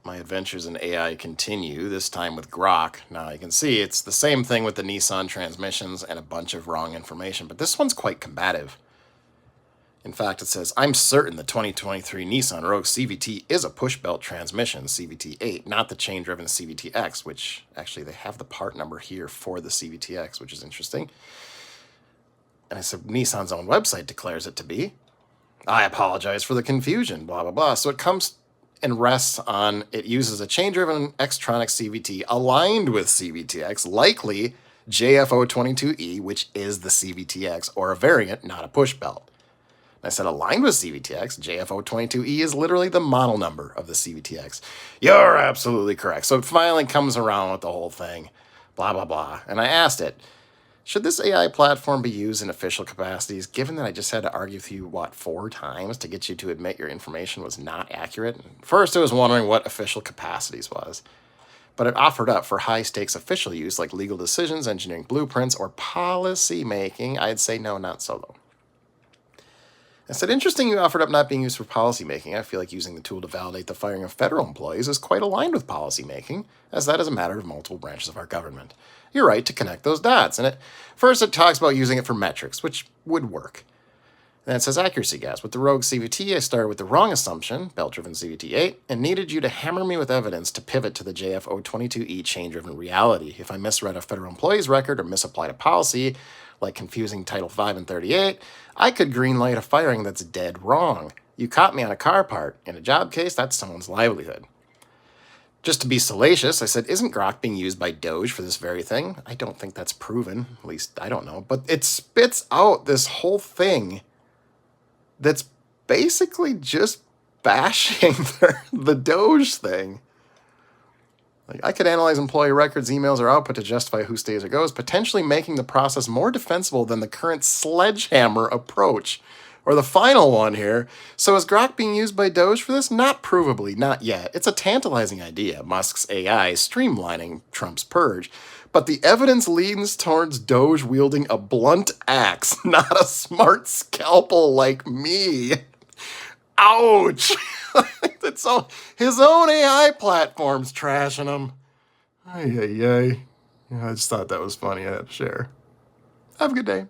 My adventures in AI continue, this time with Grok. Now you can see it's the same thing with the Nissan transmissions and a bunch of wrong information, but this one's quite combative. In fact, it says, I'm certain the 2023 Nissan Rogue CVT is a push-belt transmission, CVT-8, not the chain-driven CVT-X, which actually they have the part number here for the CVT-X, which is interesting. And I said, Nissan's own website declares it to be. I apologize for the confusion, blah, blah, blah. So it comes and rests on, it uses a chain-driven Xtronic CVT aligned with CVT-X, likely JFO22E, which is the CVT-X, or a variant, not a push belt. And I said aligned with CVT-X, JFO22E is literally the model number of the CVT-X. You're absolutely correct. So it finally comes around with the whole thing, blah, blah, blah. And I asked it, should this AI platform be used in official capacities, given that I just had to argue with you, 4 times to get you to admit your information was not accurate? First, I was wondering what official capacities was, but it offered up for high-stakes official use like legal decisions, engineering blueprints, or policy making. I'd say no, not so though. I said, interesting you offered up not being used for policy making. I feel like using the tool to validate the firing of federal employees is quite aligned with policy making, as that is a matter of multiple branches of our government. You're right to connect those dots. And first it talks about using it for metrics, which would work. Then it says accuracy gas. With the Rogue CVT, I started with the wrong assumption, belt-driven CVT-8, and needed you to hammer me with evidence to pivot to the JFO22E chain-driven reality. If I misread a federal employee's record or misapplied a policy, like confusing Title 5 and 38, I could greenlight a firing that's dead wrong. You caught me on a car part. In a job case, that's someone's livelihood. Just to be salacious, I said, isn't Grok being used by DOGE for this very thing? I don't think that's proven. At least, I don't know. But it spits out this whole thing that's basically just bashing the DOGE thing. Like, I could analyze employee records, emails, or output to justify who stays or goes, potentially making the process more defensible than the current sledgehammer approach. Or the final one here. So is Grok being used by DOGE for this? Not provably, not yet. It's a tantalizing idea, Musk's AI streamlining Trump's purge. But the evidence leans towards DOGE wielding a blunt axe, not a smart scalpel like me. Ouch! That's all, his own AI platform's trashing him. Ay, ay, ay. Yeah, I just thought that was funny. I had to share. Have a good day.